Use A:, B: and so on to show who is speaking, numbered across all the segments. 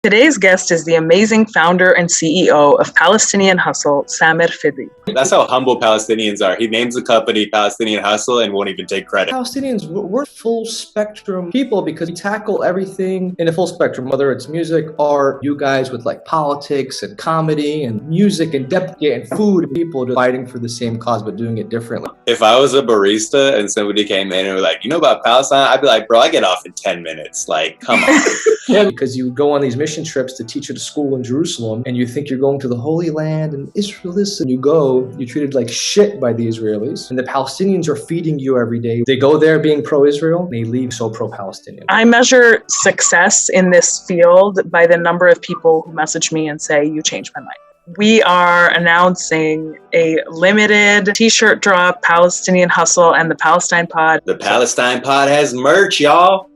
A: Today's guest is the amazing founder and CEO of Palestinian Hustle, Fidy.
B: That's how humble Palestinians are. He names the company Palestinian Hustle and won't even take credit.
C: Palestinians, we're full spectrum people because we tackle everything in a full spectrum, whether it's music, art, you guys with like politics and comedy and music and depth and food, and people just fighting for the same cause but doing it differently.
B: If I was a barista and somebody came in and were like, you know about Palestine? I'd be like, bro, I get off in 10 minutes. Like, come on.
C: Yeah, because you go on these mission trips to teach at a school in Jerusalem and you think you're going to the Holy Land and Israel this, and you go, you're treated like shit by the Israelis, and the Palestinians are feeding you every day. They go there being pro-Israel, they leave so pro-Palestinian.
A: I measure success in this field by the number of people who message me and say, you changed my mind. We are announcing a limited t-shirt drop, Palestinian Hustle and the Palestine Pod.
B: The Palestine Pod has merch, y'all.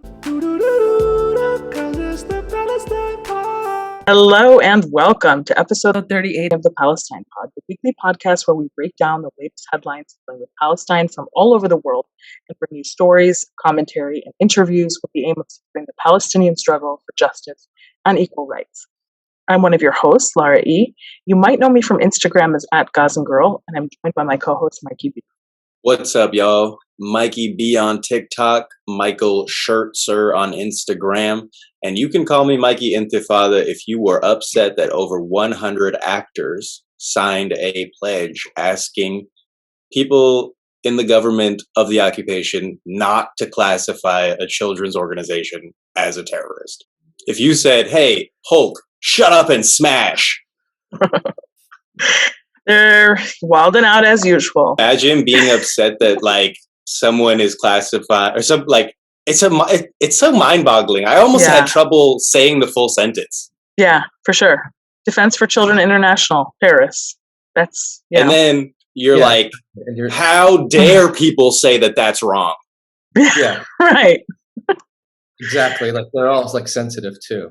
A: Hello and welcome to episode 38 of the Palestine Pod, the weekly podcast where we break down the latest headlines dealing with Palestine from all over the world and bring you stories, commentary, and interviews with the aim of supporting the Palestinian struggle for justice and equal rights. I'm one of your hosts, Lara E. You might know me from Instagram as @GazanGirl, and I'm joined by my co-host, Mikey B.
B: What's up, y'all? Mikey B on TikTok, Michael Schertzer on Instagram, and you can call me Mikey Intifada if you were upset that over 100 actors signed a pledge asking people in the government of the occupation not to classify a children's organization as a terrorist. If you said, hey, Hulk, shut up and smash.
A: They're wilding out as usual.
B: Imagine being upset that like someone is classified or something. Like it's so mind-boggling. I almost had trouble saying the full sentence.
A: Yeah, for sure. Defense for Children International, Paris. That's
B: And then you're like, how dare people say that that's wrong?
C: Yeah,
A: right.
C: Exactly. Like they're all like sensitive too.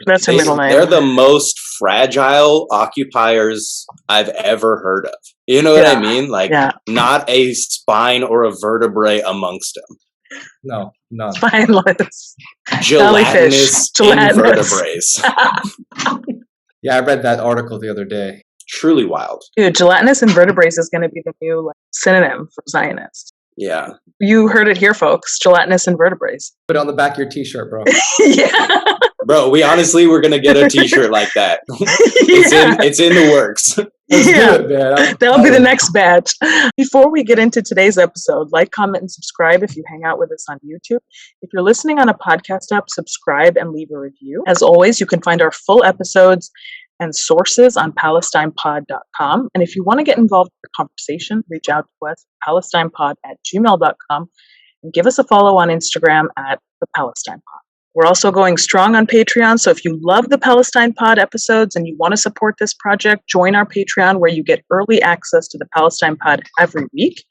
A: That's her middle name.
B: They're the most fragile occupiers I've ever heard of. You know what I mean? Like, not a spine or a vertebrae amongst them.
C: No, none.
A: Spineless.
B: Gelatinous invertebrates.
C: Yeah, I read that article the other day.
B: Truly wild.
A: Dude, gelatinous invertebrates is going to be the new synonym for Zionist.
B: Yeah.
A: You heard it here, folks. Gelatinous invertebrates.
C: Put it on the back of your t-shirt, bro.
A: Yeah.
B: Bro, we honestly were going to get a t-shirt like that. It's in the works.
C: Let's do it, man.
A: That'll be the next batch. Before we get into today's episode, like, comment, and subscribe if you hang out with us on YouTube. If you're listening on a podcast app, subscribe and leave a review. As always, you can find our full episodes and sources on PalestinePod.com. And if you want to get involved in the conversation, reach out to us at PalestinePod@gmail.com and give us a follow on Instagram at the Palestine Pod. We're also going strong on Patreon, so if you love the Palestine Pod episodes and you want to support this project, join our Patreon where you get early access to the Palestine Pod every week,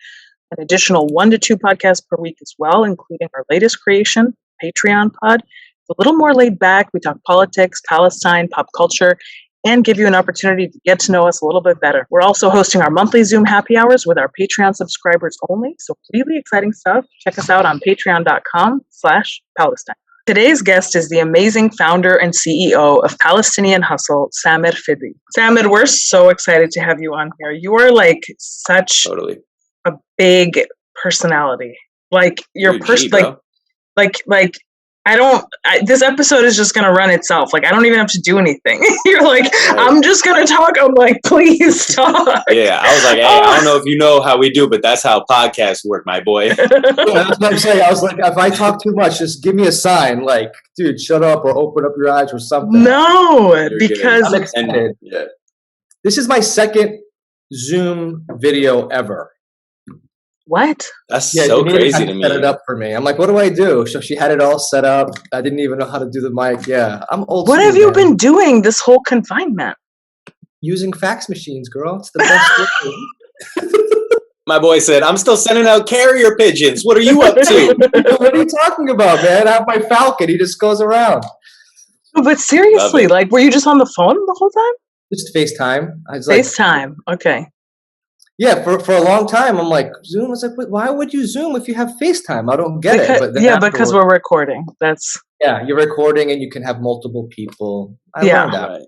A: an additional 1 to 2 podcasts per week as well, including our latest creation, Patreon Pod. It's a little more laid back. We talk politics, Palestine, pop culture, and give you an opportunity to get to know us a little bit better. We're also hosting our monthly Zoom happy hours with our Patreon subscribers only, so really exciting stuff. Check us out on patreon.com/Palestine. Today's guest is the amazing founder and CEO of Palestinian Hustle, Fidy. Samir, we're so excited to have you on here. You are like such a big personality. Like your person, like this episode is just going to run itself. Like, I don't even have to do anything. You're like, I'm just going to talk. I'm like, please talk.
B: Yeah. I was like, hey, I don't know if you know how we do, but that's how podcasts work, my boy.
C: Yeah, that's what I'm saying. I was like, if I talk too much, just give me a sign. Like, dude, shut up or open up your eyes or something.
A: No, because
C: I'm excited. This is my second Zoom video ever.
A: What?
B: That's so crazy to me.
C: Set it up for me. I'm like, what do I do? So she had it all set up. I didn't even know how to do the mic. Yeah, I'm old.
A: What have you been doing this whole confinement?
C: Using fax machines, girl. It's the best way.
B: My boy said, I'm still sending out carrier pigeons. What are you up to?
C: What are you talking about, man? I have my Falcon. He just goes around.
A: But seriously, like, were you just on the phone the whole time?
C: Just FaceTime.
A: FaceTime. Okay.
C: Yeah, for a long time, I'm like, Zoom? I was like, why would you Zoom if you have FaceTime? I don't get it.
A: But because we're recording.
C: Yeah, you're recording and you can have multiple people. I
A: Yeah.
C: learned that.
B: Right.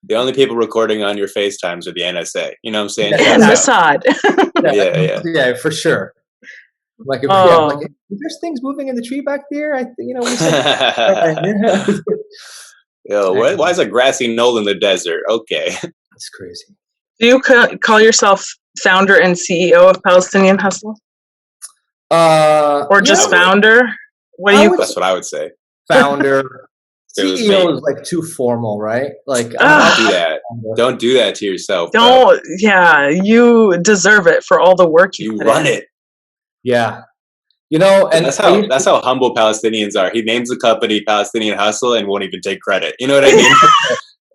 B: The only people recording on your FaceTimes are the NSA. You know what I'm saying?
C: Yeah.
A: And
B: That's how-
A: Mossad.
B: yeah.
C: For sure. Like,
A: Oh.
C: like, there's things moving in the tree back there. We said,
B: Yo, why is a grassy knoll in the desert? Okay.
C: It's crazy.
A: Do you call yourself founder and CEO of Palestinian Hustle? Or just founder? What do you?
B: That's what I would say.
C: Founder.
B: It was
C: CEO
B: me.
C: is like too formal, right? Like,
B: Don't do that. Don't do that to yourself. Bro.
A: Don't. Yeah, you deserve it for all the work
B: You
A: put
B: run
A: in.
B: it.
C: Yeah. You know, and
B: that's how humble Palestinians are. He names the company Palestinian Hustle and won't even take credit. You know what I mean?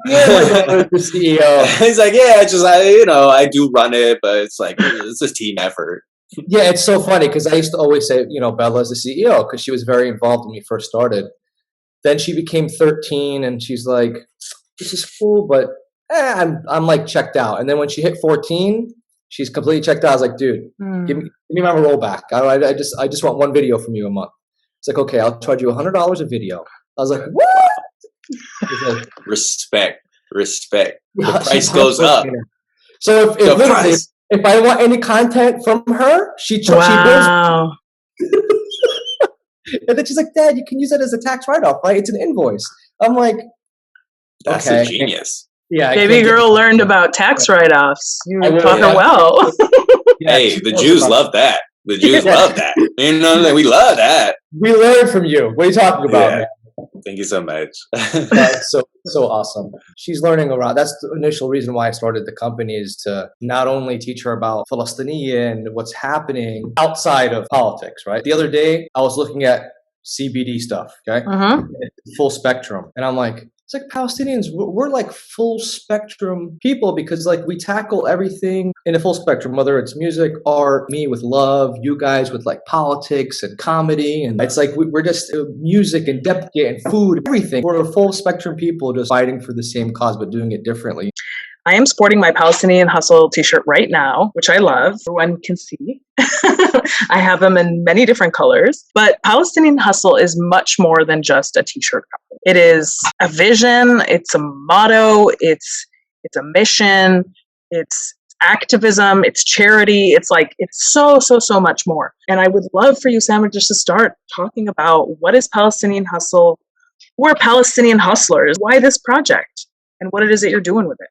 C: the CEO.
B: He's like, yeah, I do run it, but it's like it's a team effort.
C: Yeah, it's so funny because I used to always say, Bella's the CEO because she was very involved when we first started. Then she became 13 and she's like, this is cool, but I'm like checked out. And then when she hit 14, she's completely checked out. I was like, dude, give me my rollback. I just want one video from you a month. It's like, okay, I'll charge you $100 a video. I was like, what? Like,
B: Respect. The price goes up.
C: So if I want any content from her, she
A: Wow.
C: And then she's like, Dad, you can use that as a tax write-off, right? It's an invoice. I'm like,
B: that's
C: okay.
B: a genius.
C: Yeah,
A: baby girl learned about tax write-offs. You taught her well.
B: Hey, the Jews love that. The Jews love that. You know, we love that.
C: We learn from you. What are you talking about, man?
B: Thank you so much.
C: That's so awesome. She's learning around. That's the initial reason why I started the company, is to not only teach her about Palestinian, what's happening outside of politics, right? The other day, I was looking at CBD stuff, okay? Full spectrum. And I'm like, it's like Palestinians, we're like full spectrum people because like we tackle everything in a full spectrum, whether it's music, art, me with love, you guys with like politics and comedy. And it's like we're just music and depth and food, everything. We're a full spectrum people just fighting for the same cause, but doing it differently.
A: I am sporting my Palestinian Hustle t-shirt right now, which I love. Everyone can see. I have them in many different colors, but Palestinian Hustle is much more than just a t-shirt company. It is a vision, it's a motto, it's a mission, it's activism, it's charity. It's so much more. And I would love for you, Samir, just to start talking about what is Palestinian Hustle, who are Palestinian hustlers, why this project, and what it is that you're doing with it.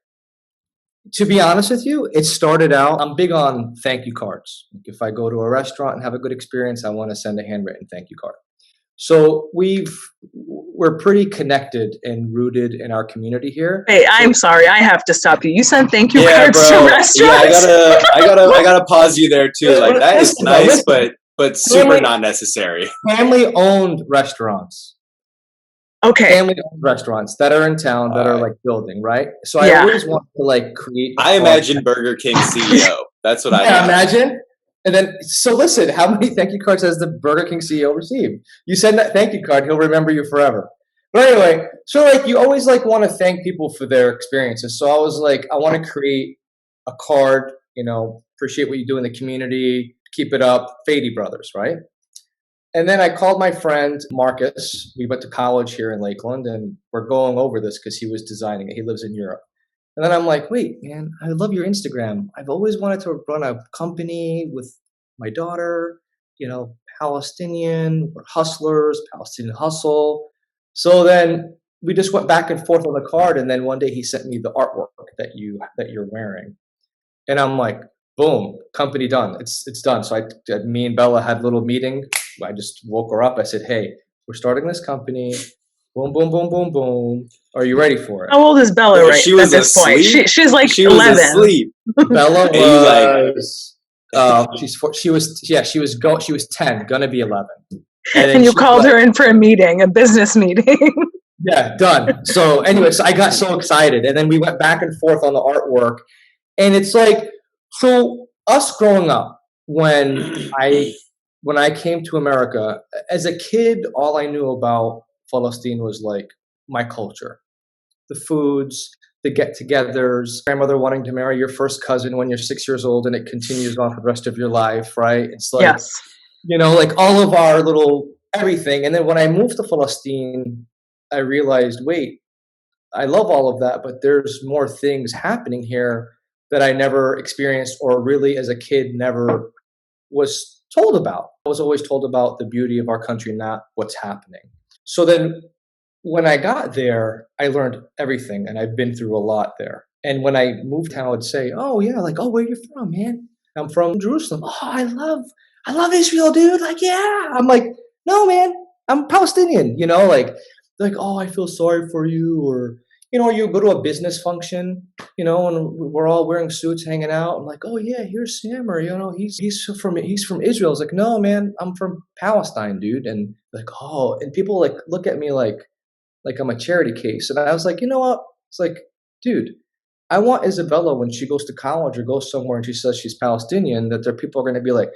C: To be honest with you, it started out, I'm big on thank you cards. If I go to a restaurant and have a good experience, I want to send a handwritten thank you card. So we're pretty connected and rooted in our community here.
A: Hey, I'm sorry, I have to stop you. You sent thank you cards to restaurants.
B: Yeah, I gotta pause you there too. Like that is nice, but super not necessary.
C: Family-owned restaurants.
A: Okay.
C: Family-owned restaurants that are in town that are like building, right? So I always want to like create.
B: I imagine Burger King CEO. That's what I
C: imagine. And then, so listen, how many thank you cards has the Burger King CEO received? You send that thank you card, he'll remember you forever. But anyway, so like you always like want to thank people for their experiences. So I was like, I want to create a card, appreciate what you do in the community, keep it up, Fidy brothers, right? And then I called my friend Marcus. We went to college here in Lakeland, and we're going over this because he was designing it. He lives in Europe. And then I'm like, wait, man, I love your Instagram. I've always wanted to run a company with my daughter, Palestinian, we're hustlers, Palestinian Hustle. So then we just went back and forth on the card. And then one day he sent me the artwork that you're wearing. And I'm like, boom, company done. It's done. So me and Bella had a little meeting. I just woke her up. I said, hey, we're starting this company. Boom, boom, boom, boom, boom. Are you ready for it?
A: How old is Bella at this point? She's like
B: she
A: 11.
B: Was asleep.
C: Bella was she was 10, gonna be 11.
A: And you called her in for a meeting, a business meeting.
C: Yeah, done. So anyway, so I got so excited. And then we went back and forth on the artwork. And it's like, so us growing up, when I came to America, as a kid, all I knew about Palestine was like my culture, the foods, the get-togethers, grandmother wanting to marry your first cousin when you're 6 years old, and it continues on for the rest of your life, right? It's like,
A: yes.
C: Like all of our little everything. And then when I moved to Palestine, I realized, wait, I love all of that, but there's more things happening here that I never experienced, or really as a kid never was told about. I was always told about the beauty of our country, not what's happening. So then when I got there, I learned everything, and I've been through a lot there. And when I moved town, I would say, oh yeah, like, oh, where are you from, man? I'm from Jerusalem. Oh, I love Israel, dude. Like, yeah. I'm like, no, man, I'm Palestinian, like, oh, I feel sorry for you. Or, you go to a business function, and we're all wearing suits hanging out. I'm like, oh yeah, here's Sammer, he's from Israel. It's like, no, man, I'm from Palestine, dude. And like, oh, and people like look at me like I'm a charity case. And I was like, you know what? It's like, dude, I want Isabella, when she goes to college or goes somewhere and she says she's Palestinian, that there are people are going to be like,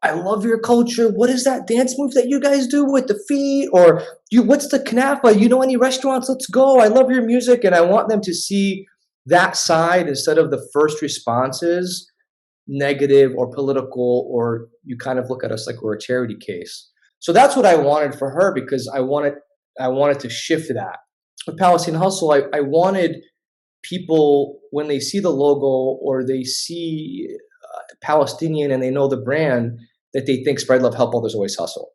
C: I love your culture. What is that dance move that you guys do with the feet? Or what's the knafa? You know any restaurants? Let's go. I love your music. And I want them to see that side instead of the first responses, negative or political, or you kind of look at us like we're a charity case. So that's what I wanted for her, because I wanted to shift that. With Palestinian Hustle, I wanted people, when they see the logo or they see Palestinian and they know the brand, that they think spread love, help others, always hustle,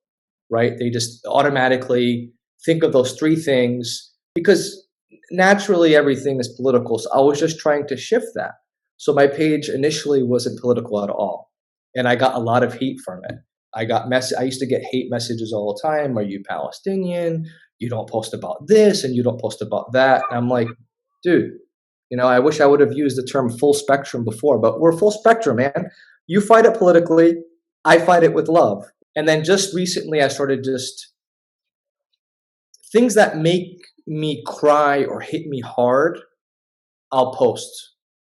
C: right? They just automatically think of those three things, because naturally everything is political. So I was just trying to shift that. So my page initially wasn't political at all. And I got a lot of heat from it. I used to get hate messages all the time. Are you Palestinian? You don't post about this and you don't post about that. And I'm like, dude, I wish I would have used the term full spectrum before, but we're full spectrum, man. You fight it politically, I fight it with love. And then just recently I started just things that make me cry or hit me hard, I'll post,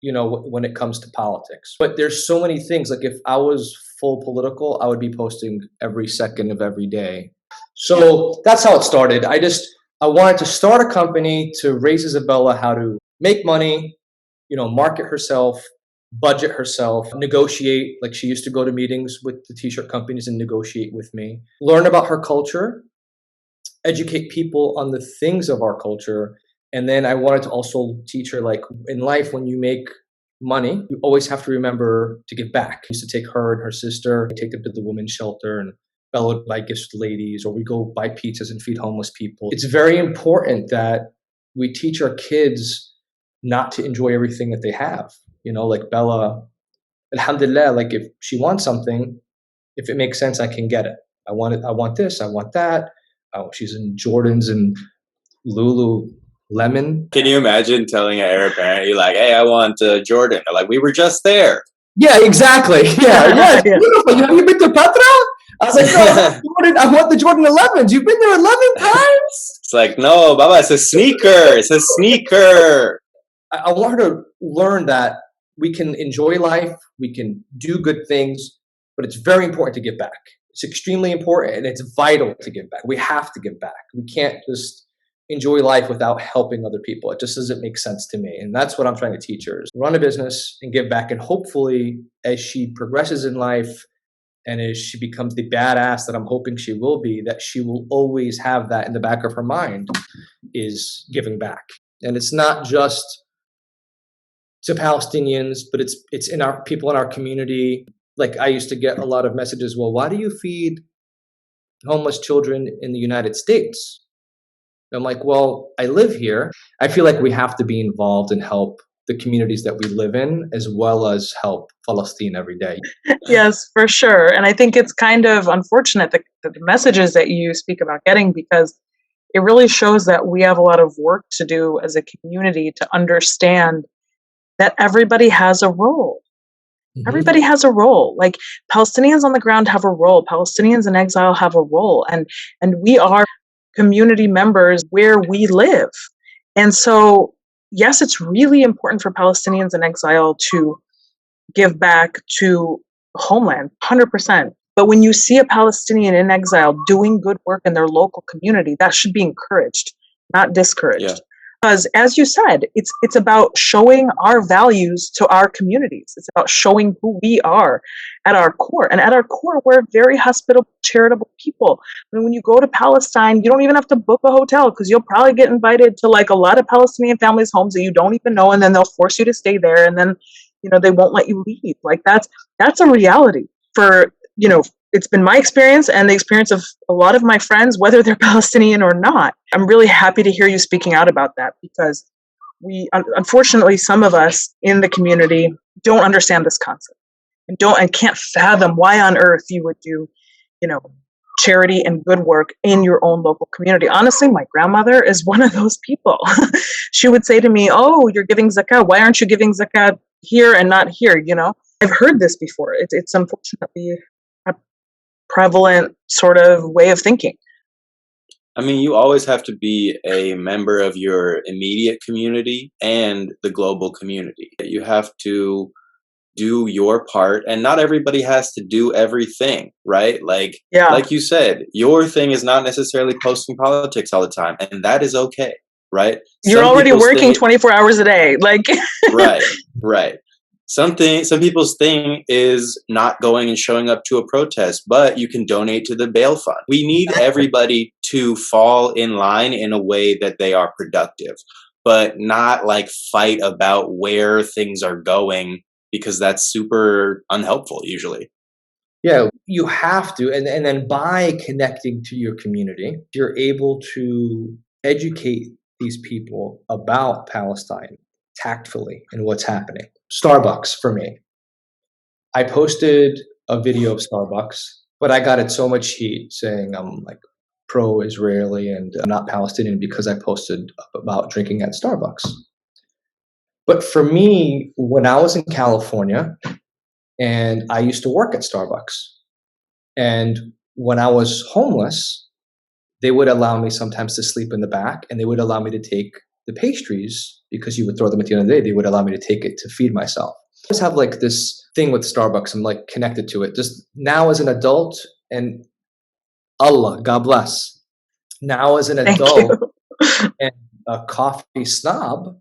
C: when it comes to politics. But there's so many things. Like if I was full political, I would be posting every second of every day. So that's how it started. I wanted to start a company to raise Isabella how to make money, market herself, budget herself, negotiate. Like she used to go to meetings with the t-shirt companies and negotiate with me, learn about her culture, educate people on the things of our culture. And then I wanted to also teach her, like, in life, when you make money, you always have to remember to give back. I used to take her and her sister, take them to the women's shelter, and Bella would buy gifts to ladies, or we go buy pizzas and feed homeless people. It's very important that we teach our kids not to enjoy everything that they have. Like Bella, alhamdulillah, like if she wants something, if it makes sense, I can get it. I want it. I want this. I want that. Oh, she's in Jordans and Lululemon.
B: Can you imagine telling an Arab parent, you're like, hey, I want Jordan? They're like, we were just there.
C: Yeah, exactly. Yeah. Beautiful. Have you been to Petra? I was like, no, I want the Jordan 11s. You've been there 11 times?
B: It's like, no, Baba, it's a sneaker. It's a sneaker.
C: I want her to learn that we can enjoy life, we can do good things, but it's very important to give back. It's extremely important, and it's vital to give back. We have to give back. We can't just enjoy life without helping other people. It just doesn't make sense to me. And that's what I'm trying to teach her, is run a business and give back. And hopefully, as she progresses in life and as she becomes the badass that I'm hoping she will be, that she will always have that in the back of her mind, is giving back. And it's not just to Palestinians, but it's in our people in our community. Like I used to get a lot of messages, well, why do you feed homeless children in the United States? I'm like, well, I live here. I feel like we have to be involved and help the communities that we live in, as well as help Palestine every day.
A: Yes, for sure. And I think it's kind of unfortunate that the messages that you speak about getting, because it really shows that we have a lot of work to do as a community to understand that everybody has a role. Mm-hmm. Everybody has a role. Like Palestinians on the ground have a role. Palestinians in exile have a role. And we are community members where we live. And so, yes, it's really important for Palestinians in exile to give back to homeland, 100%. But when you see a Palestinian in exile doing good work in their local community, that should be encouraged, not discouraged. Because as you said, it's about showing our values to our communities. It's about showing who we are at our core. And at our core, we're very hospitable, charitable people. I mean, when you go to Palestine, you don't even have to book a hotel because you'll probably get invited to like a lot of Palestinian families' homes that you don't even know, and then they'll force you to stay there, and then they won't let you leave. Like that's a reality for it's been my experience and the experience of a lot of my friends, whether they're Palestinian or not. I'm really happy to hear you speaking out about that, because unfortunately, some of us in the community don't understand this concept and can't fathom why on earth you would do, charity and good work in your own local community. Honestly, my grandmother is one of those people. She would say to me, "Oh, you're giving zakat. Why aren't you giving zakat here and not here?" I've heard this before. It's unfortunately a prevalent sort of way of thinking.
B: I mean, you always have to be a member of your immediate community and the global community. You have to do your part, and not everybody has to do everything, right? Like you said, your thing is not necessarily posting politics all the time, and that is okay, right?
A: You're already working 24 hours a day. Like
B: right. Some people's thing is not going and showing up to a protest, but you can donate to the bail fund. We need everybody to fall in line in a way that they are productive, but not like fight about where things are going, because that's super unhelpful usually.
C: Yeah, you have to. And then by connecting to your community, you're able to educate these people about Palestine tactfully and what's happening. Starbucks for me. I posted a video of Starbucks, but I got it so much heat saying I'm like pro-Israeli and I'm not Palestinian because I posted about drinking at Starbucks. But for me, when I was in California, and I used to work at Starbucks, and when I was homeless, they would allow me sometimes to sleep in the back, and they would allow me to take the pastries because you would throw them at the end of the day. They would allow me to take it to feed myself. I just have like this thing with Starbucks. I'm like connected to it. Just now as an adult, and Allah, God bless. Now as an adult and a coffee snob,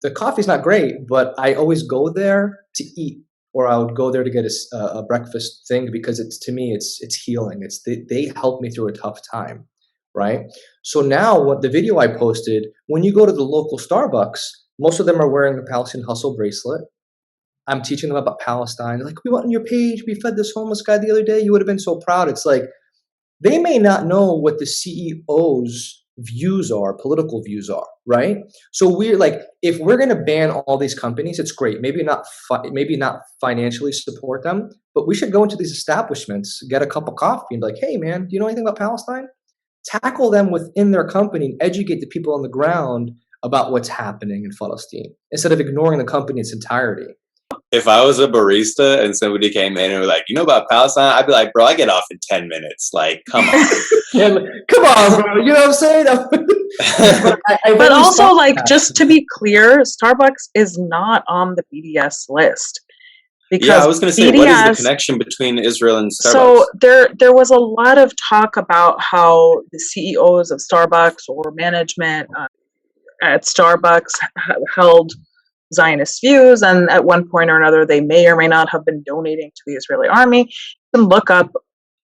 C: the coffee's not great, but I always go there to eat, or I would go there to get a breakfast thing because to me it's healing. They help me through a tough time, right? So now what the video I posted, when you go to the local Starbucks, most of them are wearing the Palestinian Hustle bracelet. I'm teaching them about Palestine. They're like, we went on your page, we fed this homeless guy the other day. You would have been so proud. It's like, they may not know what the CEO's views are, political views are, right? So we're like, if we're going to ban all these companies, it's great. Maybe not financially support them, but we should go into these establishments, get a cup of coffee, and be like, hey man, do you know anything about Palestine? Tackle them within their company and educate the people on the ground about what's happening in Palestine instead of ignoring the company in its entirety.
B: If I was a barista and somebody came in and were like, you know about Palestine? I'd be like, bro, I get off in 10 minutes. Like, come on.
C: Yeah, come on, bro. You know what I'm saying?
A: But also, like, just to be clear, Starbucks is not on the BDS list.
B: Because I was going to say, what is the connection between Israel and Starbucks?
A: So there was a lot of talk about how the CEOs of Starbucks or management at Starbucks held Zionist views, and at one point or another, they may or may not have been donating to the Israeli army. You can look up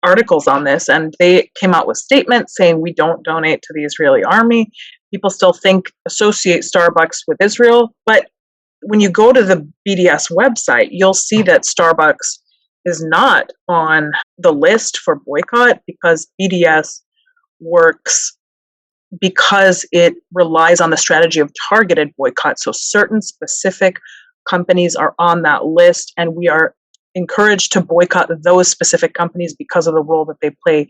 A: articles on this, and they came out with statements saying we don't donate to the Israeli army. People still associate Starbucks with Israel, but when you go to the BDS website, you'll see that Starbucks is not on the list for boycott because BDS works because it relies on the strategy of targeted boycott. So certain specific companies are on that list, and we are encouraged to boycott those specific companies because of the role that they play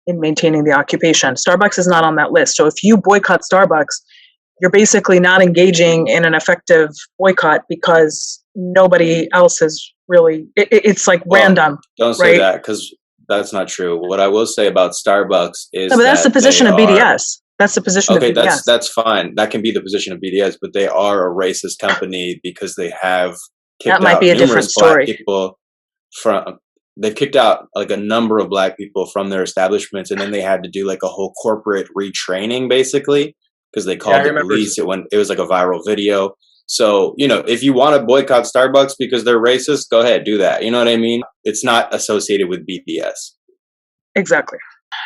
A: in maintaining the occupation. Starbucks is not on that list. So if you boycott Starbucks, you're basically not engaging in an effective boycott because nobody else is really, it's like random.
B: Don't say that, because that's not true. What I will say about Starbucks is
A: but that's the position of BDS. That's the position of BDS.
B: Okay, that's fine. That can be the position of BDS, but they are a racist company because they have kicked out numerous black people from. They've kicked out like a number of black people from their establishments, and then they had to do like a whole corporate retraining, basically, because they
C: Yeah, I
B: called the
C: remember.
B: police. It was like a viral video. So, if you want to boycott Starbucks because they're racist, go ahead, do that. You know what I mean? It's not associated with BDS.
A: Exactly.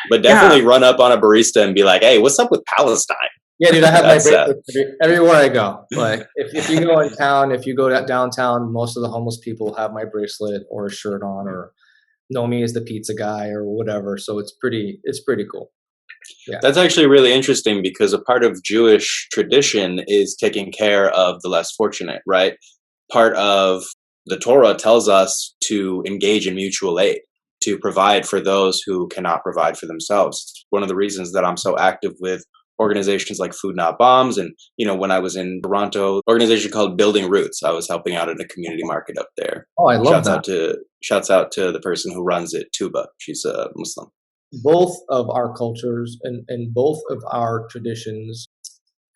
B: But definitely run up on a barista and be like, hey, what's up with Palestine?
C: Yeah, dude, I have my
B: That's,
C: bracelet everywhere I go. Like, if you go in town, if you go downtown, most of the homeless people have my bracelet or a shirt on, or know me as the pizza guy or whatever. So it's pretty cool. Yeah.
B: That's actually really interesting, because a part of Jewish tradition is taking care of the less fortunate, right? Part of the Torah tells us to engage in mutual aid, to provide for those who cannot provide for themselves. It's one of the reasons that I'm so active with organizations like Food Not Bombs. And, when I was in Toronto, organization called Building Roots, I was helping out at a community market up there.
C: Oh, I love that.
B: Shouts out to the person who runs it, Tuba. She's a Muslim.
C: Both of our cultures and both of our traditions,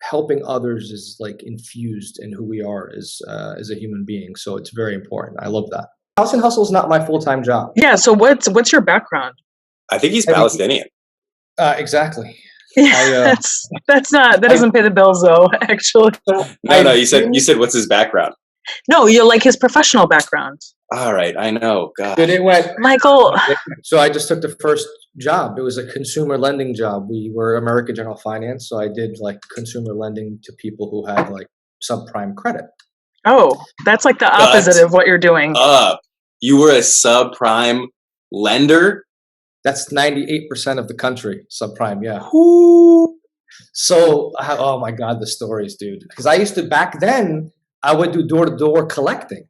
C: helping others is like infused in who we are as a human being. So it's very important. I love that. Palestinian Hustle is not my full-time job.
A: Yeah. So what's your background?
B: I think he's Palestinian.
C: Exactly.
A: That doesn't pay the bills though, actually.
B: No, you said what's his background?
A: No, you're like his professional background.
B: All right, I know. God.
C: It went,
A: Michael.
C: So I just took the first job. It was a consumer lending job. We were American General Finance, so I did like consumer lending to people who had like subprime credit.
A: Oh, that's like the opposite of what you're doing.
B: You were a subprime lender?
C: That's 98% of the country, subprime, yeah.
B: Ooh.
C: So, oh my God, the stories, dude. Because I used to, back then, I would do door-to-door collecting.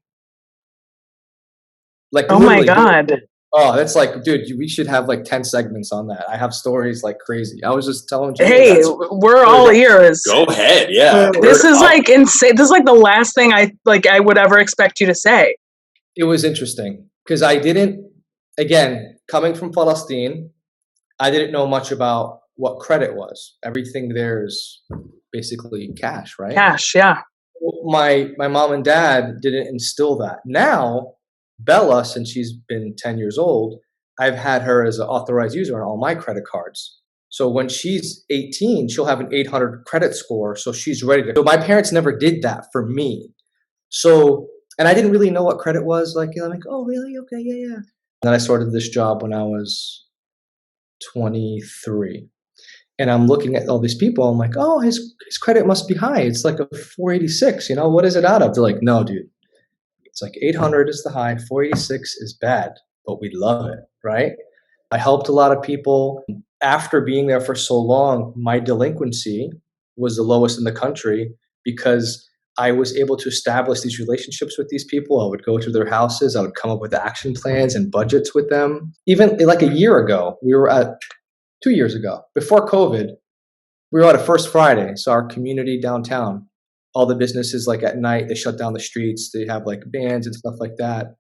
C: Like,
A: oh my God.
C: Oh, that's like, dude, we should have like 10 segments on that. I have stories like crazy. I was just telling you.
A: Hey, we're all ears.
B: Go ahead, yeah.
A: This is like insane. This is like the last thing I would ever expect you to say.
C: It was interesting because I didn't, again, coming from Palestine, I didn't know much about what credit was. Everything there is basically cash, right?
A: Cash, yeah.
C: My mom and dad didn't instill that. Now, Bella, since she's been 10 years old, I've had her as an authorized user on all my credit cards. So when she's 18, she'll have an 800 credit score. So she's ready to. So my parents never did that for me. So, and I didn't really know what credit was. Like, I'm like, oh, really? Okay, yeah. And then I started this job when I was 23. And I'm looking at all these people. I'm like, oh, his credit must be high. It's like a 486. What is it out of? They're like, no, dude. It's like 800 is the high, 486 is bad, but we love it, right? I helped a lot of people. After being there for so long, my delinquency was the lowest in the country because I was able to establish these relationships with these people. I would go to their houses. I would come up with action plans and budgets with them. Even like a year ago, 2 years ago, before COVID, we were at a First Friday. So our community downtown, all the businesses, like at night, they shut down the streets. They have like bands and stuff like that.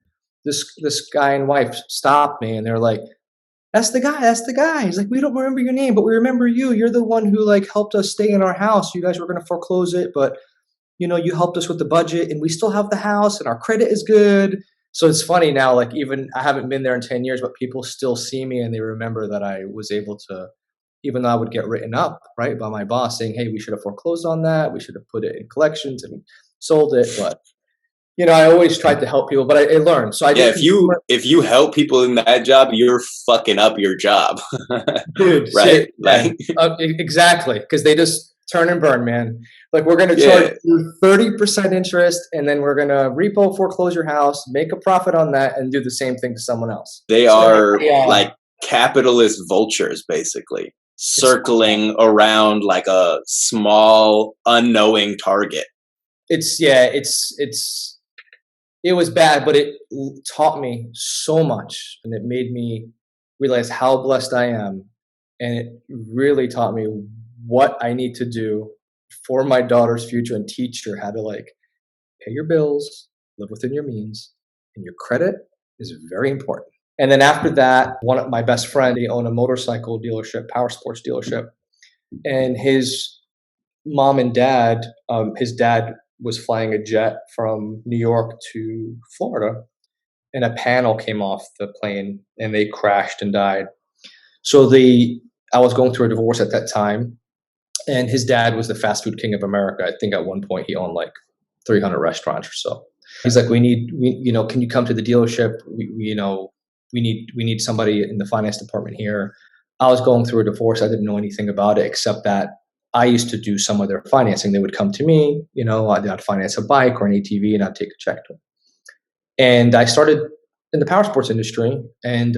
C: This guy and wife stopped me and they're like, that's the guy. He's like, we don't remember your name, but we remember you. You're the one who like helped us stay in our house. You guys were going to foreclose it, but you helped us with the budget and we still have the house and our credit is good. So it's funny now, like even I haven't been there in 10 years, but people still see me and they remember that I was able to, even though I would get written up, right, by my boss saying, hey, we should have foreclosed on that. We should have put it in collections and sold it. But, I always tried to help people, but I learned. So
B: if you help people in that job, you're fucking up your job.
C: Dude,
B: right?
C: Exactly. Because they just turn and burn, man. Like we're going to charge you 30% interest and then we're going to repo foreclose your house, make a profit on that and do the same thing to someone else.
B: They are like capitalist vultures, basically. Circling around like a small unknowing target.
C: It was bad, but it taught me so much and it made me realize how blessed I am. And it really taught me what I need to do for my daughter's future and teach her how to like pay your bills, live within your means, and your credit is very important. And then after that, one of my best friend, they own a motorcycle dealership, power sports dealership. And his mom and dad, his dad was flying a jet from New York to Florida and a panel came off the plane and they crashed and died. So I was going through a divorce at that time And his dad was the fast food king of America. I think at one point he owned like 300 restaurants or so. He's like, can you come to the dealership? We need somebody in the finance department here. I was going through a divorce. I didn't know anything about it except that I used to do some of their financing. They would come to me, I'd finance a bike or an ATV and I'd take a check to them. And I started in the power sports industry. And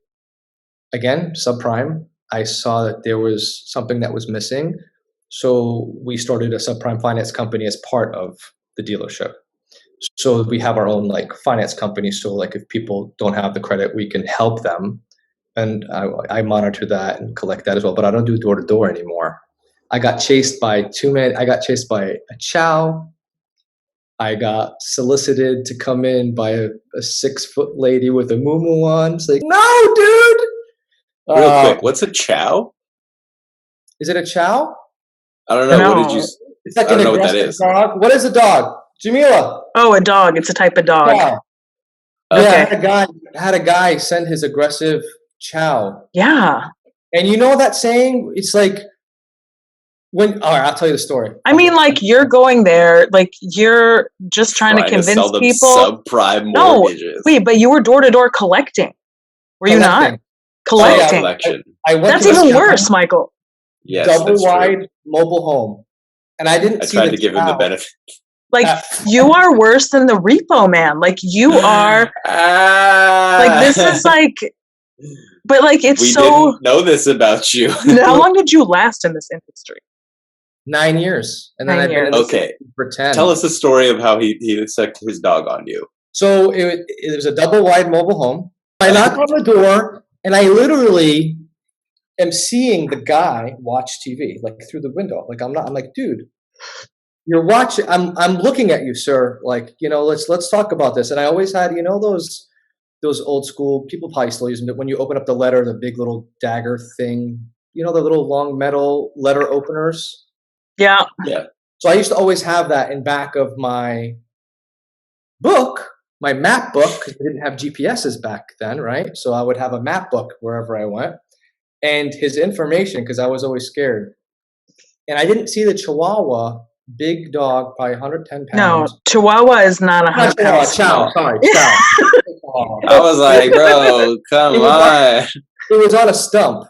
C: again, subprime, I saw that there was something that was missing. So we started a subprime finance company as part of the dealership. So we have our own like finance company. So like if people don't have the credit, we can help them. And I monitor that and collect that as well. But I don't do door to door anymore. I got chased by two men. I got chased by a chow. I got solicited to come in by a 6-foot lady with a muumuu on. It's like, no, dude.
B: Real quick, what's a chow?
C: Is it a chow?
B: I don't know.
A: No.
B: What did you?
C: It's like
B: I don't
C: an
B: know what that
C: aggressive
B: is.
C: dog. What is a dog? Jamila.
A: Oh, a dog. It's a type of dog.
C: Chow.
A: Okay.
C: Yeah, I had a guy send his aggressive chow.
A: Yeah.
C: And you know that saying? It's like all right, I'll tell you the story.
A: I mean, like you're going there, like you're just trying to convince
B: sell them
A: people.
B: Subprime mortgages.
A: Wait, but you were door to door collecting. Were you not? Collecting. That's even worse, Michael.
B: Yes,
C: double wide mobile home, and I didn't.
B: I tried to give him the benefit.
A: Like you are worse than the repo man. Like you are. Like this is like. But like it's
B: we
A: so.
B: Didn't know this about you.
A: How long did you last in this industry?
C: 9 years, and then I've been in this for 10.
B: Tell us the story of how he sucked his dog on you.
C: So it was a double wide mobile home. I knock on the door, and I literally am seeing the guy watch TV like through the window. Like I'm like, dude, you're watching. I'm looking at you, sir. Like let's talk about this. And I always had those old school people probably still use them. When you open up the letter, the big little dagger thing. The little long metal letter openers.
A: Yeah.
B: Yeah.
C: So I used to always have that in back of my book, my map book, because we didn't have GPSs back then, right? So I would have a map book wherever I went. And his information, because I was always scared. And I didn't see the Chihuahua, big dog, probably 110 pounds.
A: No, Chihuahua is not 100 pounds.
C: Chow. Sorry, Chow.
B: I was like, bro, come on.
C: It was on a stump,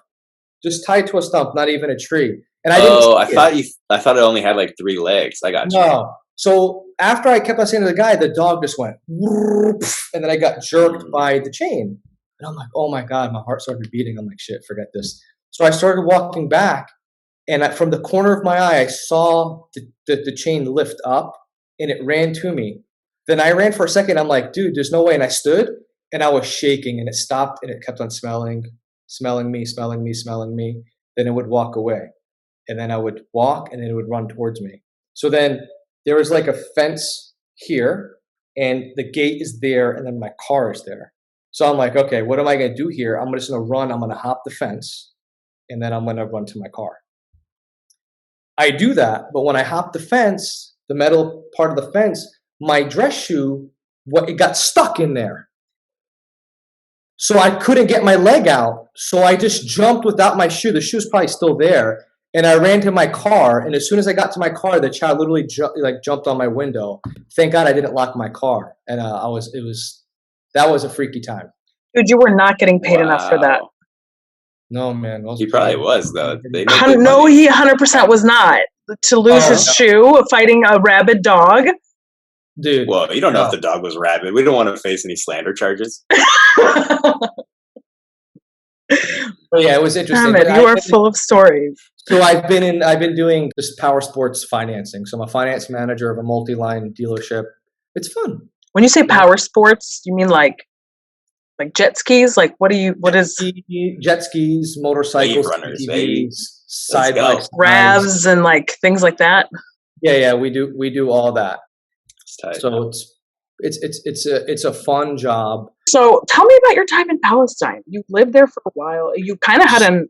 C: just tied to a stump, not even a tree. And I didn't
B: I thought it only had like 3 legs. I got you.
C: No. So after I kept on saying to the guy, the dog just went, and then I got jerked by the chain. And I'm like, oh my God, my heart started beating. I'm like, shit, forget this. So I started walking back, and from the corner of my eye, I saw the chain lift up, and it ran to me. Then I ran for a second. I'm like, dude, there's no way. And I stood, and I was shaking, and it stopped, and it kept on smelling me. Then it would walk away. And then I would walk, and then it would run towards me. So then there was like a fence here, and the gate is there, and then my car is there. So I'm like, okay, what am I going to do here? I'm just going to run. I'm going to hop the fence, and then I'm going to run to my car. I do that, but when I hop the fence, the metal part of the fence, my dress shoe, it got stuck in there. So I couldn't get my leg out. So I just jumped without my shoe. The shoe's probably still there. And I ran to my car, and as soon as I got to my car, the child literally jumped on my window. Thank God I didn't lock my car, and that was a freaky time.
A: Dude, you were not getting paid enough for that.
C: No, man.
B: He probably was though.
A: No, he 100% was not. To lose his shoe fighting a rabid dog.
C: Dude.
B: Well, you don't know if the dog was rabid. We don't want to face any slander charges.
C: But yeah, it was interesting.
A: Damn it, you are full of stories.
C: So I've been doing this power sports financing. So I'm a finance manager of a multi-line dealership. It's fun.
A: When you say power sports, you mean like jet skis? Like what is
C: jet skis, motorcycles,
B: runners,
C: ATVs, side bikes,
A: RAVs, and like things like that?
C: Yeah, we do all that. So it's a fun job.
A: So tell me about your time in Palestine. You lived there for a while. You kind of had an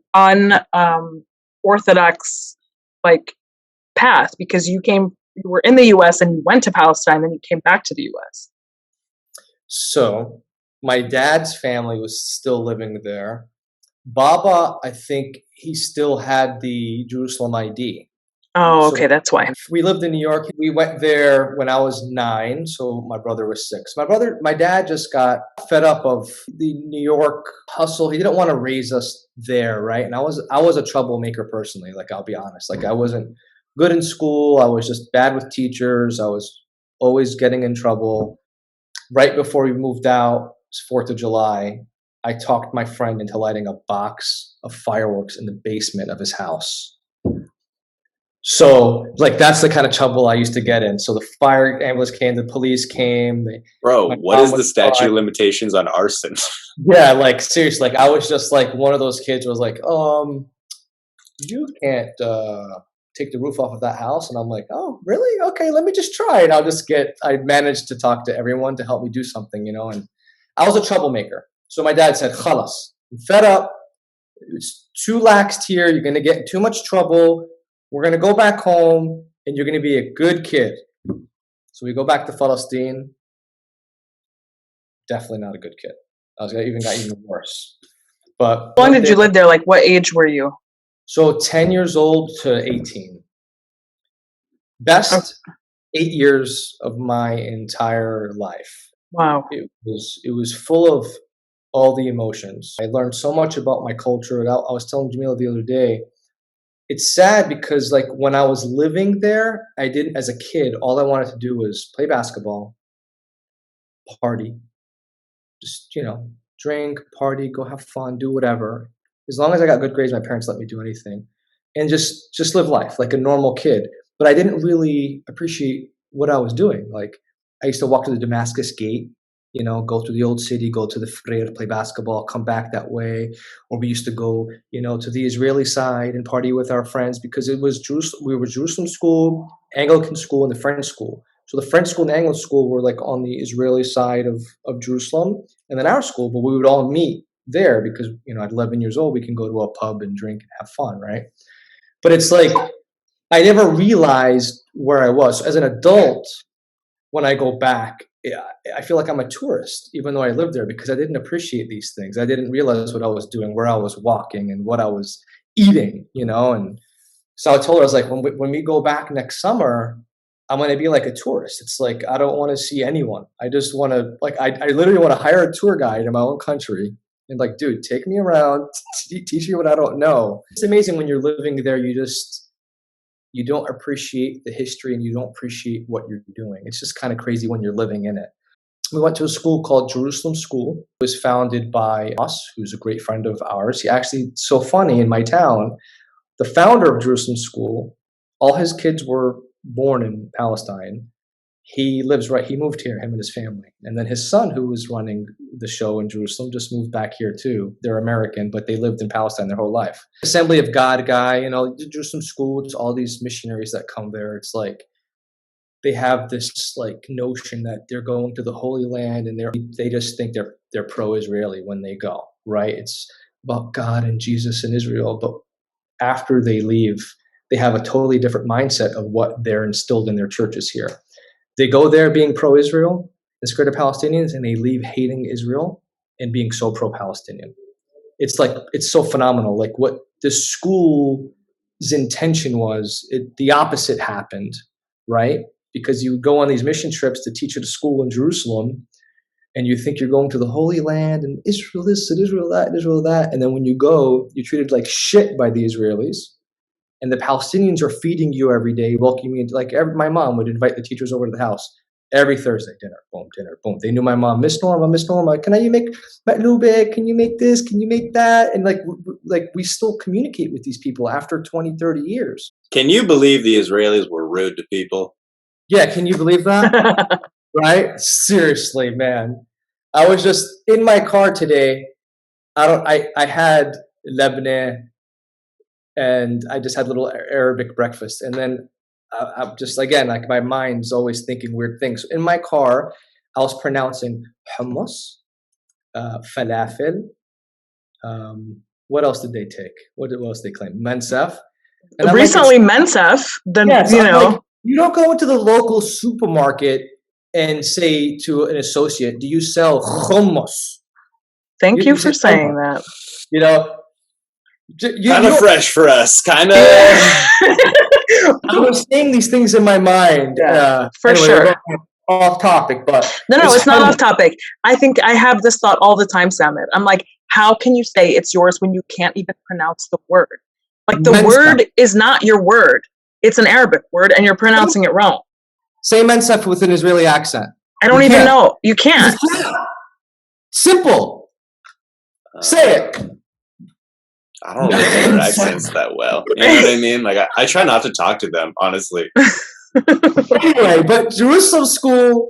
A: unorthodox path because you were in the US and you went to Palestine, then you came back to the US.
C: So my dad's family was still living there. Baba, I think he still had the Jerusalem ID.
A: Oh,
C: So
A: okay, that's why.
C: we lived in New York. We went there when I was 9, so my brother was 6. My dad just got fed up of the New York hustle. He didn't want to raise us there, right? And I was a troublemaker personally. Like, I'll be honest. Like, I wasn't good in school. I was just bad with teachers. I was always getting in trouble. Right before we moved out, it's 4th of July, I talked my friend into lighting a box of fireworks in the basement of his house. So, like, that's the kind of trouble I used to get in. So the fire ambulance came, the police came.
B: Bro, what is the statute of limitations on arson?
C: Yeah, like, seriously, like, I was just like one of those kids who was like, you can't take the roof off of that house. And I'm like, oh, really? Okay, let me just try it. I managed to talk to everyone to help me do something, and I was a troublemaker. So my dad said, Khalas, I'm fed up. It's too laxed here. You're going to get in too much trouble. We're going to go back home and you're going to be a good kid. So we go back to Palestine. Definitely not a good kid. Got even worse. But
A: how long did you live there? Like, what age were you?
C: So 10 years old to 18. Best 8 years of my entire life.
A: Wow.
C: It was full of all the emotions. I learned so much about my culture. I was telling Jamila the other day, it's sad because, like, when I was living there, as a kid, all I wanted to do was play basketball, party, just, drink, party, go have fun, do whatever. As long as I got good grades, my parents let me do anything, and just live life like a normal kid. But I didn't really appreciate what I was doing. Like, I used to walk to the Damascus Gate, go through the old city, go to the Freire, play basketball, come back that way. Or we used to go, to the Israeli side and party with our friends because it was Jerusalem. We were Jerusalem school, Anglican school, and the French school. So the French school and the Anglican school were like on the Israeli side of Jerusalem, and then our school. But we would all meet there because, at 11 years old, we can go to a pub and drink and have fun, right? But it's like, I never realized where I was. So as an adult, when I go back, I feel like I'm a tourist, even though I lived there, because I didn't appreciate these things. I didn't realize what I was doing, where I was walking, and what I was eating, And so I told her, I was like, when we go back next summer, I'm going to be like a tourist. It's like, I don't want to see anyone. I just want to, like, I literally want to hire a tour guide in my own country and, like, dude, take me around, teach me what I don't know. It's amazing when you're living there, you don't appreciate the history and you don't appreciate what you're doing. It's just kind of crazy when you're living in it. We went to a school called Jerusalem School. It was founded by us, who's a great friend of ours. He actually, so funny, in my town, the founder of Jerusalem School, all his kids were born in Palestine. He moved here, him and his family. And then his son, who was running the show in Jerusalem, just moved back here too. They're American, but they lived in Palestine their whole life. Assembly of God guy, the Jerusalem School, it's all these missionaries that come there. It's like, they have this, like, notion that they're going to the Holy Land, and they just think they're pro-Israeli when they go, right? It's about God and Jesus and Israel. But after they leave, they have a totally different mindset of what they're instilled in their churches here. They go there being pro-Israel and scared of Palestinians, and they leave hating Israel and being so pro-Palestinian. It's like, it's so phenomenal. Like, what the school's intention was, the opposite happened, right? Because you go on these mission trips to teach at a school in Jerusalem, and you think you're going to the Holy Land and Israel this and Israel that and Israel that. And then when you go, you're treated like shit by the Israelis. And the Palestinians are feeding you every day, welcoming you. Like, my mom would invite the teachers over to the house every Thursday. Dinner, boom. They knew my mom, Miss Norma, can you make matlube? Can you make this? Can you make that? And we still communicate with these people after 20, 30 years.
B: Can you believe the Israelis were rude to people?
C: Yeah, can you believe that? Right? Seriously, man. I was just in my car today. I had Lebanon, and I just had a little Arabic breakfast. And then I'm just, again, like, my mind's always thinking weird things. In my car, I was pronouncing hummus, falafel. What else did they take? What else did they claim? Mensef. And
A: recently, Mensef. Then,
C: yes, like, you don't go into the local supermarket and say to an associate, do you sell hummus?
A: Thank you for saying that.
B: Kind of fresh for us, kind of.
C: I was saying these things in my mind.
A: For
C: anyway,
A: sure.
C: we're going off topic, but
A: No, it's not off topic. I think I have this thought all the time, Samit. I'm like, how can you say it's yours when you can't even pronounce the word? Like the word is not your word. It's an Arabic word, and you're pronouncing it wrong.
C: Say mensef with an Israeli accent.
A: I don't even know. You can't.
C: Simple. Say it.
B: I don't really know their accents that well. You know what I mean? Like, I try not to talk to them, honestly.
C: Anyway, but Jerusalem school,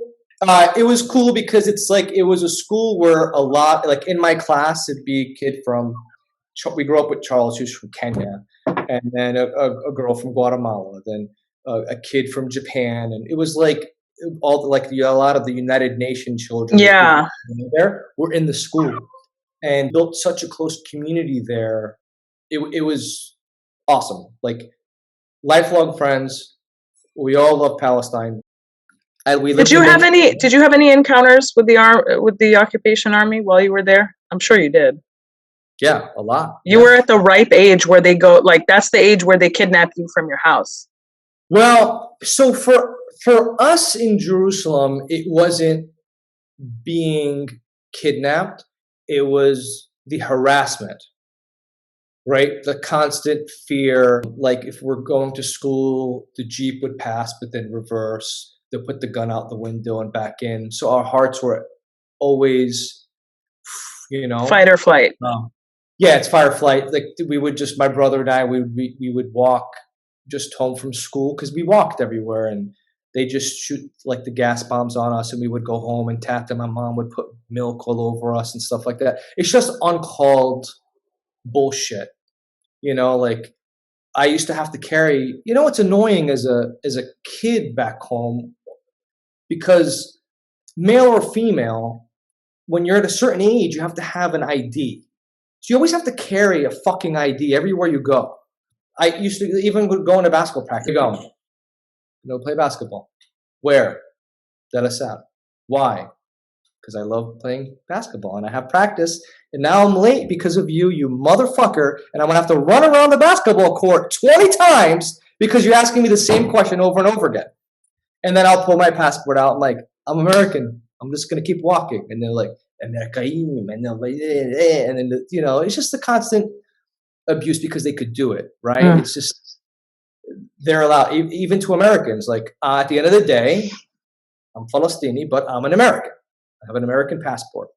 C: it was cool because it's like, it was a school where a lot, like in my class, it'd be a kid from, we grew up with Charles, who's from Kenya, and then a girl from Guatemala, then a kid from Japan, and it was like all like a lot of the United Nations children there were in the school, and built such a close community there. It was awesome, like lifelong friends. We all love Palestine. And
A: did you have any encounters with the occupation army while you were there? I'm sure you did.
C: Yeah, a lot.
A: You were at the ripe age where they go, like that's the age where they kidnap you from your house.
C: Well, so for us in Jerusalem, it wasn't being kidnapped. It was the harassment, right? The constant fear, like if we're going to school, the Jeep would pass, but then reverse. They'll put the gun out the window and back in. So our hearts were always, fight
A: or flight.
C: Yeah, it's fight or flight. Like we would just, my brother and I, we would walk just home from school because we walked everywhere, and they just shoot like the gas bombs on us, and we would go home and tap them. My mom would put milk all over us and stuff like that. It's just uncalled bullshit. Like I used to have to carry, it's annoying as a kid back home, because male or female, when you're at a certain age, you have to have an ID. So you always have to carry a fucking ID everywhere you go. I used to even go into basketball practice. Play basketball. Where? Dar es Salaam. Why? Because I love playing basketball and I have practice. And now I'm late because of you, you motherfucker. And I'm going to have to run around the basketball court 20 times because you're asking me the same question over and over again. And then I'll pull my passport out. I'm like, I'm American. I'm just going to keep walking. And they're like, Americaim. And they're like, and then, it's just the constant abuse because they could do it, right? It's just, they're allowed, even to Americans, like at the end of the day, I'm Palestinian, but I'm an American. I have an American passport.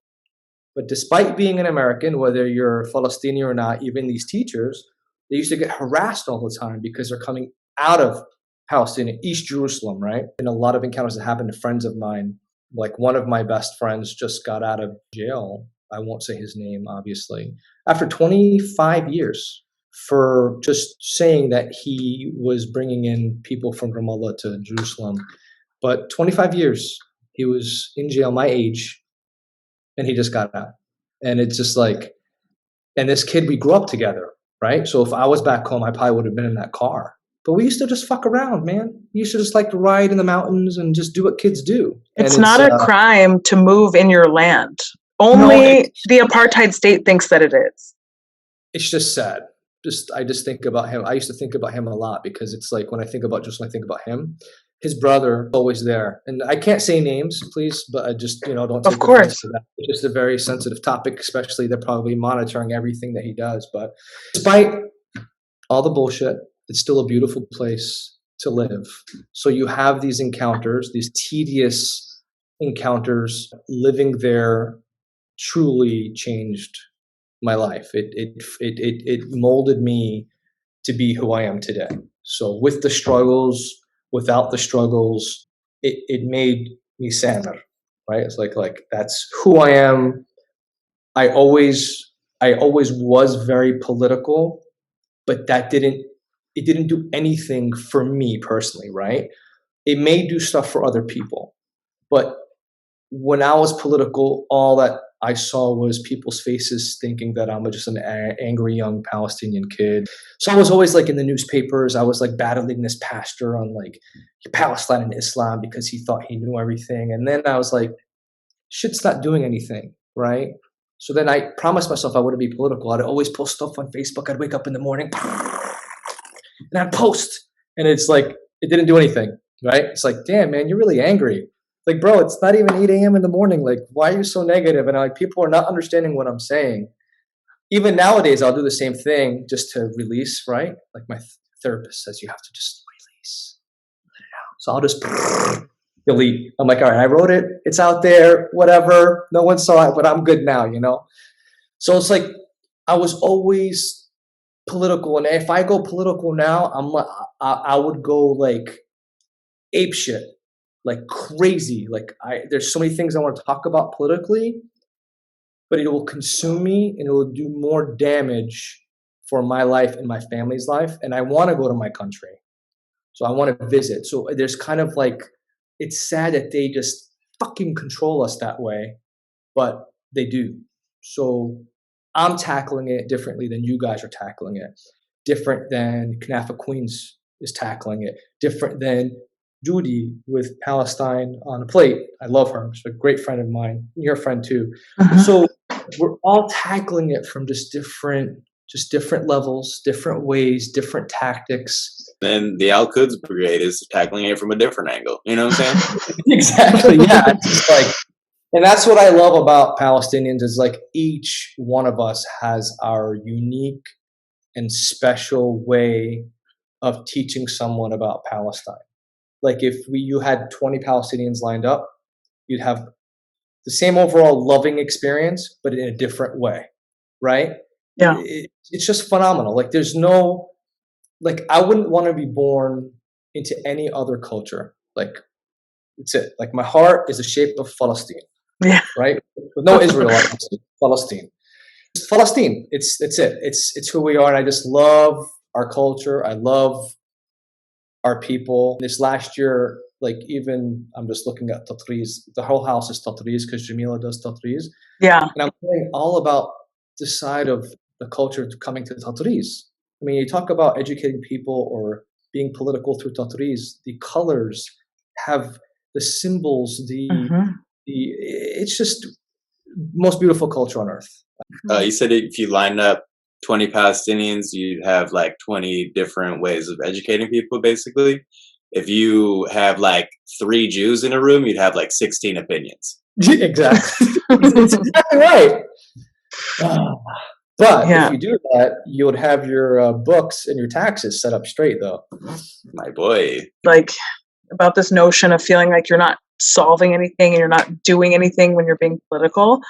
C: But despite being an American, whether you're Palestinian or not, even these teachers, they used to get harassed all the time because they're coming out of Palestine, East Jerusalem, right? And a lot of encounters that happened to friends of mine. Like one of my best friends just got out of jail. I won't say his name, obviously, after 25 years for just saying that he was bringing in people from Ramallah to Jerusalem. But 25 years, he was in jail my age, and he just got out. And it's just like, and this kid, we grew up together, right? So if I was back home, I probably would have been in that car. But we used to just fuck around, man. We used to just like to ride in the mountains and just do what kids do.
A: It's not a crime to move in your land. Only the apartheid state thinks that it is.
C: It's just sad. I just think about him. I used to think about him a lot because it's like when I think about him, his brother always there. And I can't say names, please, but I just, don't take offense to that. It's just a very sensitive topic, especially they're probably monitoring everything that he does. But despite all the bullshit, it's still a beautiful place to live. So you have these encounters, these tedious encounters. Living there truly changed my life. It molded me to be who I am today. So with the struggles, without the struggles, it made me Samer, right? It's like that's who I am. I always was very political, but it didn't do anything for me personally, right? It may do stuff for other people. But when I was political, all that I saw was people's faces thinking that I'm just an angry young Palestinian kid. So I was always like in the newspapers. I was like battling this pastor on like Palestine and Islam because he thought he knew everything. And then I was like, shit's not doing anything, right? So then I promised myself I wouldn't be political. I'd always post stuff on Facebook. I'd wake up in the morning and I'd post. And it's like, it didn't do anything, right? It's like, damn, man, you're really angry. Like, bro, it's not even 8 a.m. in the morning. Like, why are you so negative? And like, people are not understanding what I'm saying. Even nowadays, I'll do the same thing just to release, right? Like my therapist says, you have to just release, let it out. So I'll just delete. I'm like, all right, I wrote it. It's out there, whatever. No one saw it, but I'm good now, you know? So it's like, I was always political. And if I go political now, I would go like ape shit, like crazy. Like there's so many things I want to talk about politically, but it will consume me and it will do more damage for my life and my family's life. And I want to go to my country. So I want to visit. So there's kind of like, it's sad that they just fucking control us that way, but they do. So I'm tackling it differently than you guys are tackling it. Different than Knafa Queens is tackling it. Different than Judy with Palestine on a Plate. I love her. She's a great friend of mine. You're a friend too. So we're all tackling it from just different levels, different ways, different tactics.
B: And the Al-Quds Brigade is tackling it from a different angle. You know what I'm saying?
C: Exactly. Yeah. It's just like, and that's what I love about Palestinians is like each one of us has our unique and special way of teaching someone about Palestine. Like if you had 20 Palestinians lined up, you'd have the same overall loving experience, but in a different way, right?
A: Yeah.
C: It's just phenomenal. Like there's no, like I wouldn't want to be born into any other culture. Like it's it. Like my heart is the shape of Palestine.
A: Yeah.
C: Right? With no Israel, obviously. Palestine. It's Palestine. It's it. It's who we are. And I just love our culture. I love our people. This last year, like even I'm just looking at Tatriz. The whole house is Tatriz because Jamila does Tatriz.
A: Yeah.
C: And I'm learning all about the side of the culture coming to Tatriz. I mean, you talk about educating people or being political through Tatriz. The colors have the symbols, it's just most beautiful culture on earth.
B: You said if you line up 20 Palestinians, you'd have like 20 different ways of educating people, basically. If you have like 3 Jews in a room, you'd have like 16 opinions.
C: Exactly. It's exactly right. But if you do that, you would have your books and your taxes set up straight, though.
B: My boy.
A: Like about this notion of feeling like you're not solving anything and you're not doing anything when you're being political,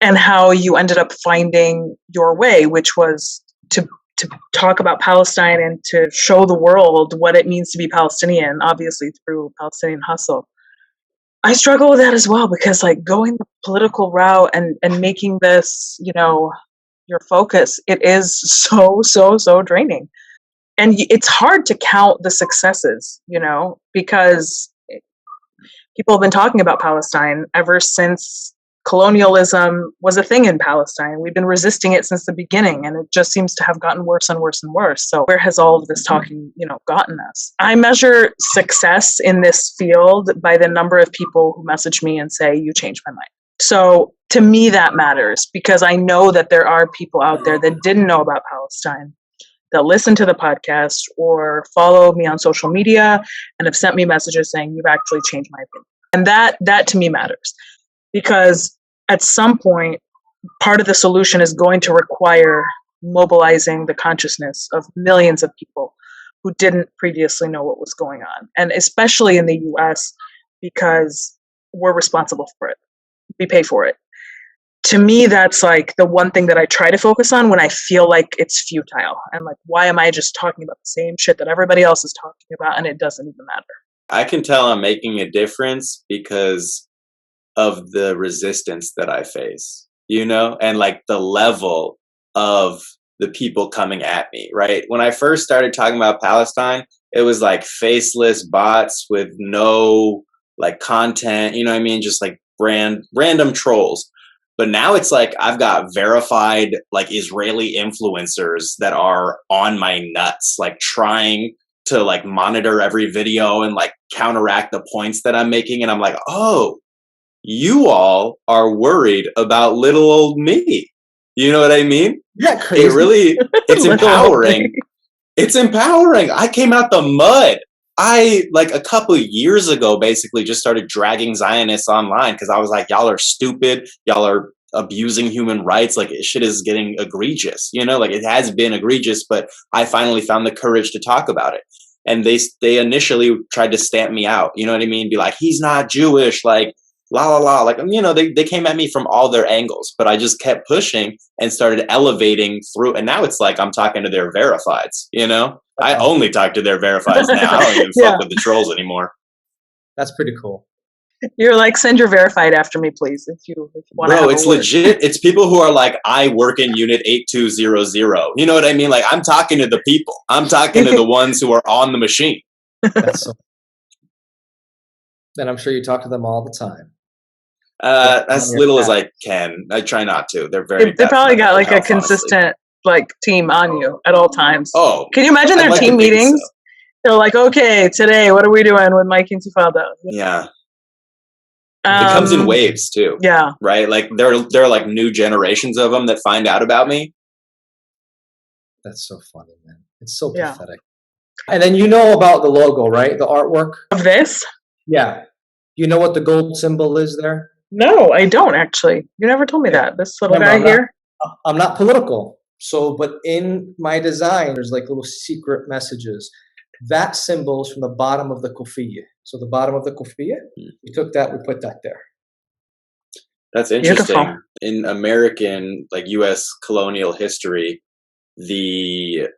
A: and how you ended up finding your way, which was to talk about Palestine and to show the world what it means to be Palestinian, obviously through Palestinian Hustle. I struggle with that as well because like going the political route and making this, you know, your focus, it is so draining. And it's hard to count the successes, you know, because people have been talking about Palestine ever since colonialism was a thing in Palestine. We've been resisting it since the beginning, and it just seems to have gotten worse and worse and worse. So where has all of this talking, you know, gotten us? I measure success in this field by the number of people who message me and say, you changed my mind. So to me, that matters because I know that there are people out there that didn't know about Palestine, that listen to the podcast or follow me on social media and have sent me messages saying, you've actually changed my opinion. And that to me matters because at some point, part of the solution is going to require mobilizing the consciousness of millions of people who didn't previously know what was going on. And especially in the US, because we're responsible for it. We pay for it. To me, that's like the one thing that I try to focus on when I feel like it's futile. And like, why am I just talking about the same shit that everybody else is talking about and it doesn't even matter?
B: I can tell I'm making a difference because of the resistance that I face, you know, and like the level of the people coming at me, right? When I first started talking about Palestine, it was like faceless bots with no like content, you know what I mean? Just like random trolls. But now it's like I've got verified like Israeli influencers that are on my nuts, like trying to like monitor every video and like counteract the points that I'm making. And I'm like, oh, you all are worried about little old me. You know what I mean?
C: Yeah, crazy.
B: It really, it's empowering. It's empowering. I came out the mud. Like a couple of years ago, basically just started dragging Zionists online because I was like, y'all are stupid. Y'all are abusing human rights. Like, shit is getting egregious. Like it has been egregious, but I finally found the courage to talk about it. And they initially tried to stamp me out. You know what I mean? Be like, he's not Jewish. Like, la la la. Like, they came at me from all their angles, but I just kept pushing and started elevating through. And now it's like I'm talking to their verifieds. I only talk to their verifieds now. I don't even fuck with the trolls anymore.
C: That's pretty cool.
A: You're like, send your verified after me, please, if you want to.
B: Bro, it's legit. It's people who are like, I work in unit 8200. You know what I mean? Like, I'm talking to the people. I'm talking to the ones who are on the machine.
C: That's so. And I'm sure you talk to them all the time.
B: As little as I can. I try not to. They're very.
A: They probably got like a consistent like team on you at all times.
B: Oh,
A: can you imagine their team meetings? So. They're like, okay, today, what are we doing with Mike Intifada?
B: Yeah. It comes in waves too.
A: Yeah.
B: Right? Like there are like new generations of them that find out about me.
C: That's so funny, man. It's so pathetic. And then you know about the logo, right? The artwork
A: of this?
C: Yeah. You know what the gold symbol is there?
A: No, I don't actually. You never told me that. This little guy here.
C: I'm not political. So, but in my design, there's like little secret messages. That symbol is from the bottom of the kufiyya. So the bottom of the kufiyya, we took that, we put that there.
B: That's interesting. Beautiful. In American, like U.S. colonial history, the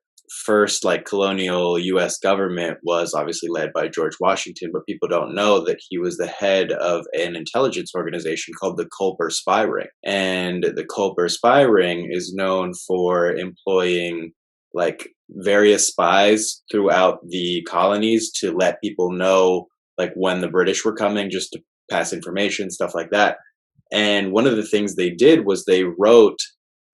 B: first like colonial U.S. government was obviously led by George Washington, but people don't know that he was the head of an intelligence organization called the Culper Spy Ring. And the Culper Spy Ring is known for employing like various spies throughout the colonies to let people know like when the British were coming, just to pass information, stuff like that. And one of the things they did was they wrote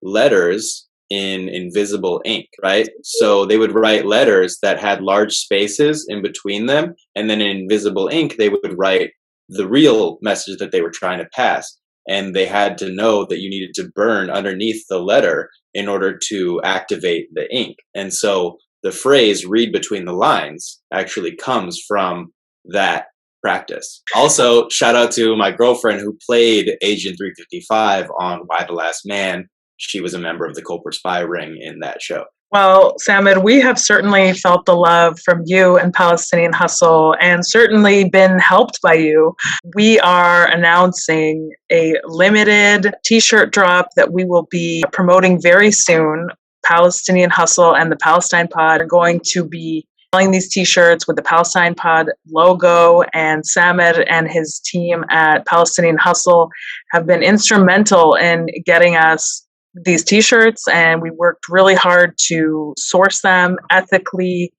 B: letters in invisible ink, right? So they would write letters that had large spaces in between them, and then in invisible ink they would write the real message that they were trying to pass. And they had to know that you needed to burn underneath the letter in order to activate the ink. And so the phrase "read between the lines" actually comes from that practice. Also, shout out to my girlfriend who played Agent 355 on Why the Last Man. She was a member of the Culper Spy Ring in that show.
A: Well, Samad, we have certainly felt the love from you and Palestinian Hustle, and certainly been helped by you. We are announcing a limited t-shirt drop that we will be promoting very soon. Palestinian Hustle and the Palestine Pod are going to be selling these t-shirts with the Palestine Pod logo, and Samad and his team at Palestinian Hustle have been instrumental in getting us these t-shirts, and we worked really hard to source them ethically,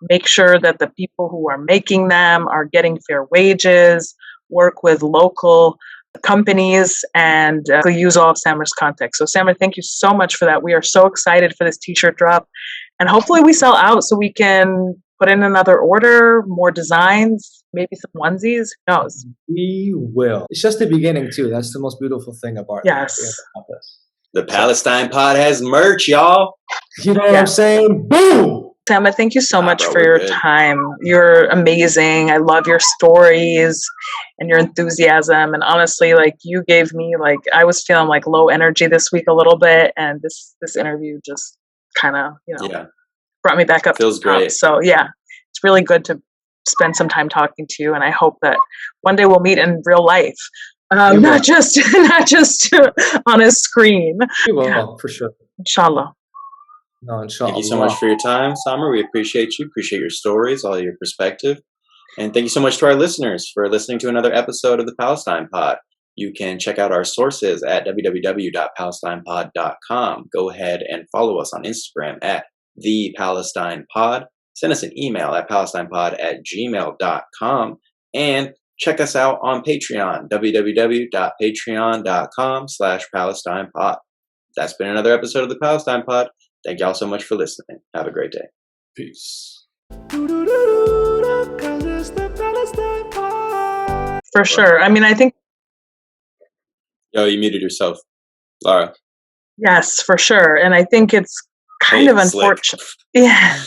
A: make sure that the people who are making them are getting fair wages, work with local companies, and use all of Samar's contacts. So Samar, thank you so much for that. We are so excited for this t-shirt drop, and hopefully we sell out so we can put in another order, more designs, maybe some onesies. Who knows?
C: We will. It's just the beginning too. That's the most beautiful thing about
A: yes.
C: this.
B: The Palestine Pod has merch, y'all.
C: You know what I'm saying? Boom!
A: Samad, thank you so much for your time. You're amazing. I love your stories and your enthusiasm. And honestly, like you gave me, like I was feeling like low energy this week a little bit, and this interview just kind of, brought me back up.
B: Feels great.
A: So yeah, it's really good to spend some time talking to you, and I hope that one day we'll meet in real life. Not just on a screen.
C: We will, for sure.
A: Inshallah.
C: No, inshallah.
B: Thank you so much for your time, Samar. We appreciate you. Appreciate your stories, all your perspective. And thank you so much to our listeners for listening to another episode of the Palestine Pod. You can check out our sources at www.palestinepod.com. Go ahead and follow us on Instagram at The Palestine Pod. Send us an email at palestinepod@gmail.com. And check us out on Patreon, www.patreon.com/PalestinePod. That's been another episode of the Palestine Pod. Thank y'all so much for listening. Have a great day.
C: Peace.
A: For sure. I mean, I think
B: Yo, you muted yourself, Lara.
A: Yes, for sure. And I think it's kind of
B: Slick.
A: unfortunate. Yeah.